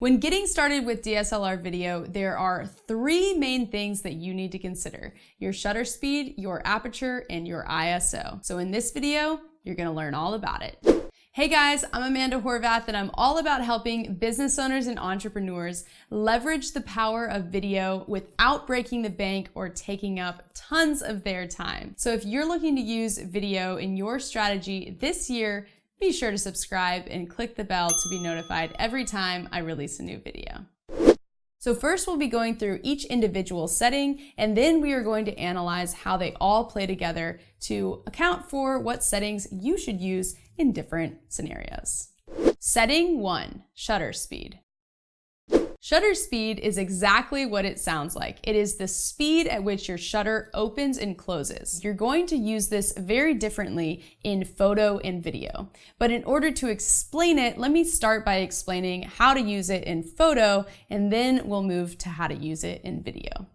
When getting started with DSLR video, there are three main things that you need to consider: your shutter speed, your aperture, and your ISO. So in this video, you're gonna learn all about it. Hey guys, I'm Amanda Horvath, and I'm all about helping business owners and entrepreneurs leverage the power of video without breaking the bank or taking up tons of their time. So if you're looking to use video in your strategy this year, be sure to subscribe and click the bell to be notified every time I release a new video. So first we'll be going through each individual setting, and then we are going to analyze how they all play together to account for what settings you should use in different scenarios. Setting 1, shutter speed. Shutter speed is exactly what it sounds like. It is the speed at which your shutter opens and closes. You're going to use this very differently in photo and video. But in order to explain it, let me start by explaining how to use it in photo, and then we'll move to how to use it in video.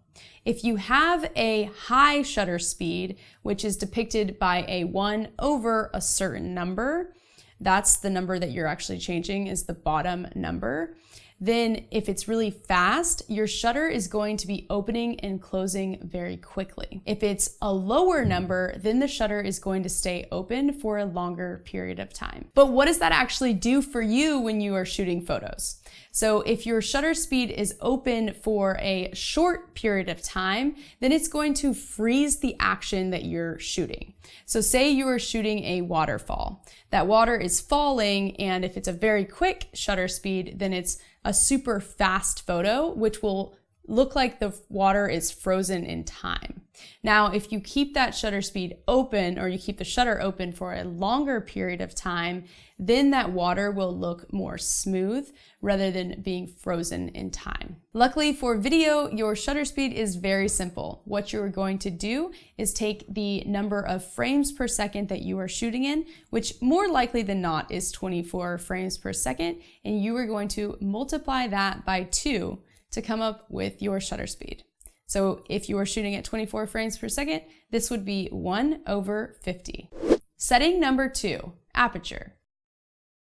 If you have a high shutter speed, which is depicted by a 1 over a certain number, that's the number that you're actually changing, is the bottom number. Then if it's really fast, your shutter is going to be opening and closing very quickly. If it's a lower number, then the shutter is going to stay open for a longer period of time. But what does that actually do for you when you are shooting photos? So if your shutter speed is open for a short period of time, then it's going to freeze the action that you're shooting. So say you are shooting a waterfall. That water is falling, and if it's a very quick shutter speed, then it's a super fast photo, which will look like the water is frozen in time. Now, if you keep that shutter speed open, or you keep the shutter open for a longer period of time, then that water will look more smooth rather than being frozen in time. Luckily for video, your shutter speed is very simple. What you're going to do is take the number of frames per second that you are shooting in, which more likely than not is 24 frames per second, and you are going to multiply that by 2 to come up with your shutter speed. So if you are shooting at 24 frames per second, this would be 1 over 50. Setting number 2, aperture.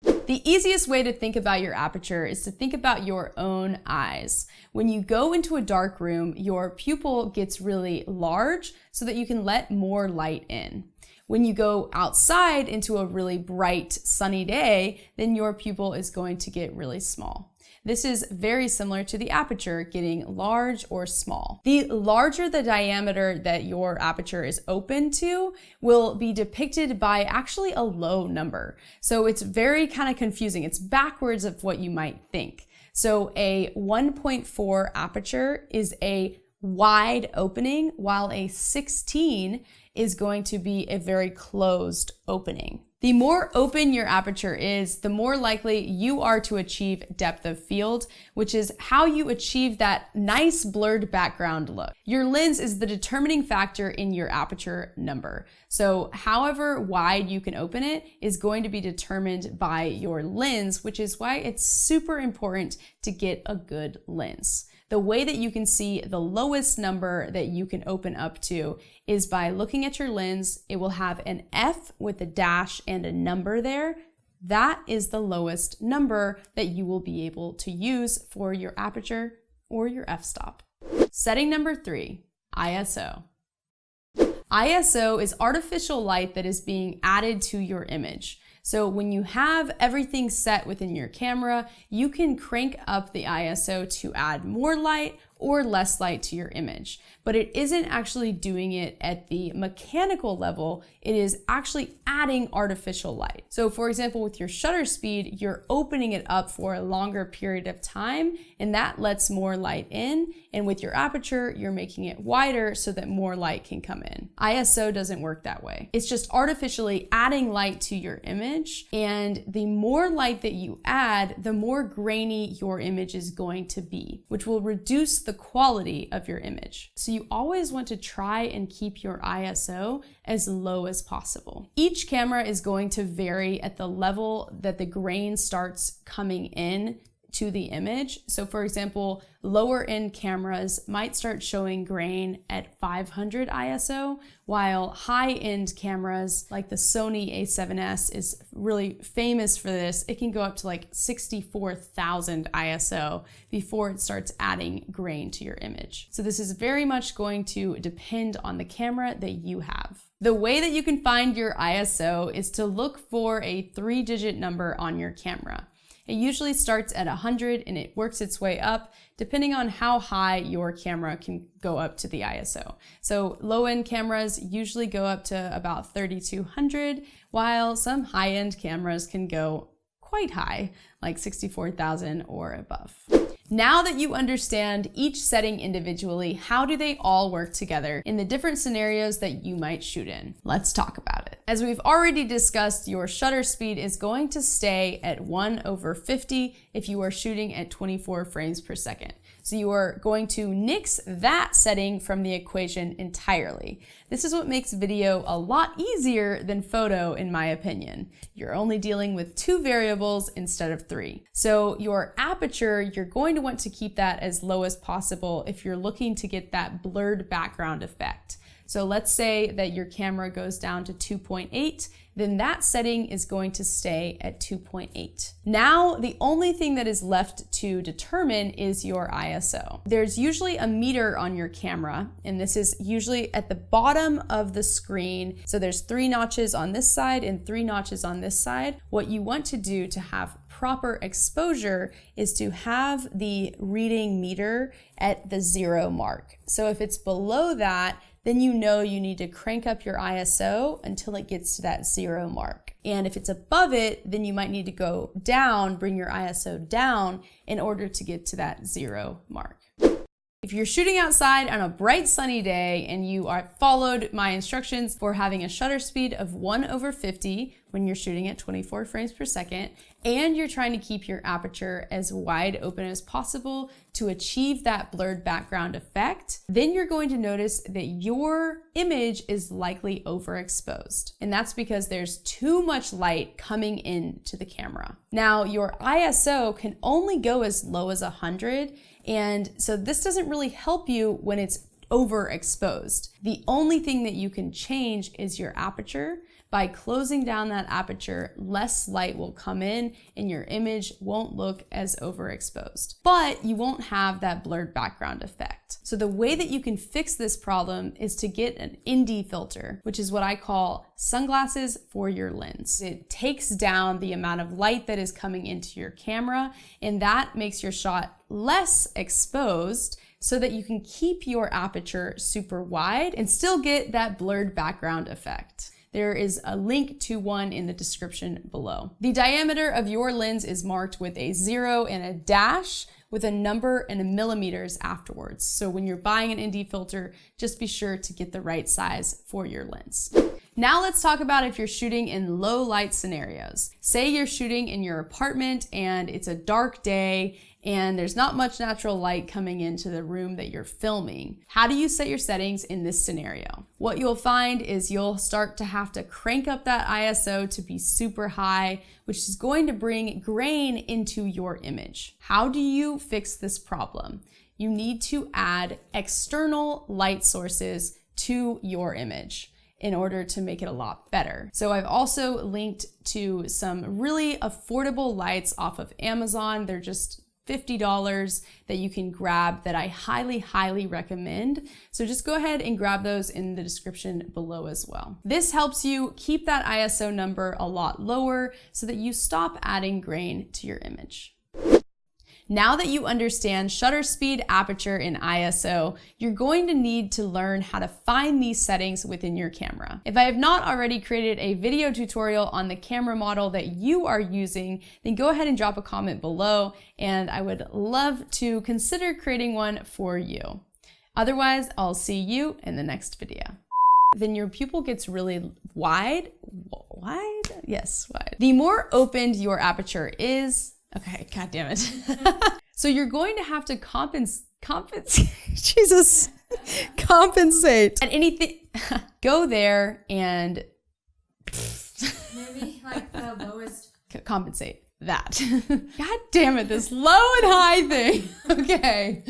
The easiest way to think about your aperture is to think about your own eyes. When you go into a dark room, your pupil gets really large so that you can let more light in. When you go outside into a really bright, sunny day, then your pupil is going to get really small. This is very similar to the aperture getting large or small. The larger the diameter that your aperture is open to will be depicted by actually a low number. So it's very kind of confusing. It's backwards of what you might think. So a 1.4 aperture is a wide opening, while a 16 is going to be a very closed opening. The more open your aperture is, the more likely you are to achieve depth of field, which is how you achieve that nice blurred background look. Your lens is the determining factor in your aperture number. So however wide you can open it is going to be determined by your lens, which is why it's super important to get a good lens. The way that you can see the lowest number that you can open up to is by looking at your lens. It will have an F with a dash and a number there. That is the lowest number that you will be able to use for your aperture or your f-stop. Setting number 3, ISO. ISO is artificial light that is being added to your image. So when you have everything set within your camera, you can crank up the ISO to add more light or less light to your image. But it isn't actually doing it at the mechanical level, it is actually adding artificial light. So for example, with your shutter speed, you're opening it up for a longer period of time, and that lets more light in. And with your aperture, you're making it wider so that more light can come in. ISO doesn't work that way. It's just artificially adding light to your image, and the more light that you add, the more grainy your image is going to be, which will reduce the quality of your image. So you always want to try and keep your ISO as low as possible. Each camera is going to vary at the level that the grain starts coming in to the image. So for example, lower end cameras might start showing grain at 500 ISO, while high end cameras like the Sony a7S is really famous for this. It can go up to like 64,000 ISO before it starts adding grain to your image. So this is very much going to depend on the camera that you have. The way that you can find your ISO is to look for a 3-digit number on your camera. It usually starts at 100 and it works its way up depending on how high your camera can go up to the ISO. So low-end cameras usually go up to about 3200, while some high-end cameras can go quite high, like 64,000 or above. Now that you understand each setting individually, how do they all work together in the different scenarios that you might shoot in? Let's talk about it. As we've already discussed, your shutter speed is going to stay at 1/50 if you are shooting at 24 frames per second. So you are going to nix that setting from the equation entirely. This is what makes video a lot easier than photo, in my opinion. You're only dealing with 2 variables instead of 3. So your aperture, you're going to want to keep that as low as possible if you're looking to get that blurred background effect. So let's say that your camera goes down to 2.8, then that setting is going to stay at 2.8. Now, the only thing that is left to determine is your ISO. There's usually a meter on your camera, and this is usually at the bottom of the screen. So there's 3 notches on this side and 3 notches on this side. What you want to do to have proper exposure is to have the reading meter at the 0 mark. So if it's below that, then you know you need to crank up your ISO until it gets to that 0 mark. And if it's above it, then you might need to go down, bring your ISO down in order to get to that 0 mark. If you're shooting outside on a bright sunny day and you are followed my instructions for having a shutter speed of 1/50 when you're shooting at 24 frames per second, and you're trying to keep your aperture as wide open as possible to achieve that blurred background effect, then you're going to notice that your image is likely overexposed. And that's because there's too much light coming into the camera. Now, your ISO can only go as low as 100, and so this doesn't really help you when it's overexposed. The only thing that you can change is your aperture. By closing down that aperture, less light will come in and your image won't look as overexposed. But you won't have that blurred background effect. So the way that you can fix this problem is to get an ND filter, which is what I call sunglasses for your lens. It takes down the amount of light that is coming into your camera, and that makes your shot less exposed so that you can keep your aperture super wide and still get that blurred background effect. There is a link to one in the description below. The diameter of your lens is marked with a 0 and a dash with a number and a millimeters afterwards. So when you're buying an ND filter, just be sure to get the right size for your lens. Now let's talk about if you're shooting in low light scenarios. Say you're shooting in your apartment and it's a dark day and there's not much natural light coming into the room that you're filming. How do you set your settings in this scenario? What you'll find is you'll start to have to crank up that ISO to be super high, which is going to bring grain into your image. How do you fix this problem? You need to add external light sources to your image in order to make it a lot better. So I've also linked to some really affordable lights off of Amazon. They're just $50 that you can grab that I highly recommend. So just go ahead and grab those in the description below as well. This helps you keep that ISO number a lot lower so that you stop adding grain to your image. Now that you understand shutter speed, aperture, and ISO, you're going to need to learn how to find these settings within your camera. If I have not already created a video tutorial on the camera model that you are using, then go ahead and drop a comment below, and I would love to consider creating one for you. Otherwise, I'll see you in the next video. Then your pupil gets really wide? Wide? Yes, wide. The more opened your aperture is, okay, God damn it. So you're going to have to compensate. And anything, go there and maybe like the lowest. Compensate. that. God damn it, this low and high thing. Okay.